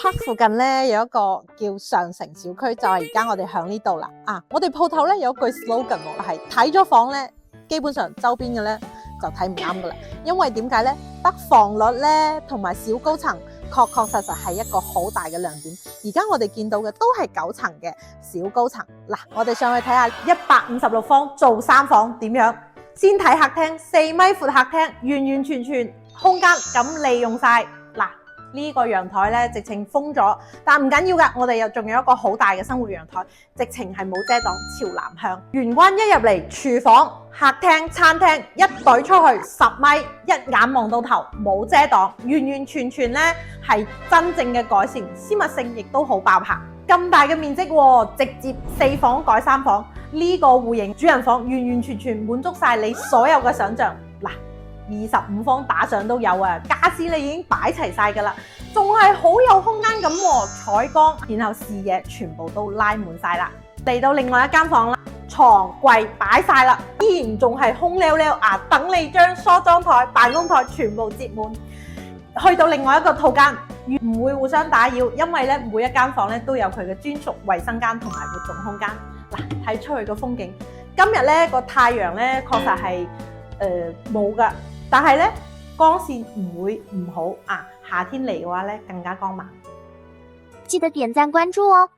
Park 附近咧有一個叫上城小區，就係而家我哋響呢度啦。我哋鋪頭咧有一句 slogan 係睇咗房咧，基本上周邊嘅咧就睇唔啱噶啦。因為點解咧？得房率咧同埋小高層，確實係一個好大嘅亮點。而家我哋見到嘅都係9層嘅小高層。嗱，我哋上去睇下156方做3房點樣。先睇客廳，4米闊客廳，完全空間咁利用晒。嗱，呢個陽台咧直情封咗，但唔緊要噶，我哋又仲有一個好大嘅生活陽台，直情係冇遮擋，朝南向。玄關一入嚟，廚房、客廳、餐廳一懟出去10米，一眼望到頭，冇遮擋，完全咧係真正嘅改善，私密性亦都好爆棚。咁大嘅面積喎，直接4房改3房，呢個戶型主人房完全滿足晒你所有嘅想象。嗱，25方打上都有啊，家私你已經擺齊晒噶啦，仲係好有空間咁喎，採光，然後視野全部都拉滿晒啦。嚟到另外一間房啦，床櫃擺晒啦，依然仲係空溜溜啊，等你將梳妝台、辦公台全部接滿。去到另外一個套間，唔會互相打擾，因為咧每一間房咧都有佢嘅專屬衛生間同埋活動空間。嗱，睇出去個風景，今日咧個太陽咧確實係冇噶，但係咧光線唔會唔好啊。夏天嚟嘅話咧更加光猛。記得點讚關注哦。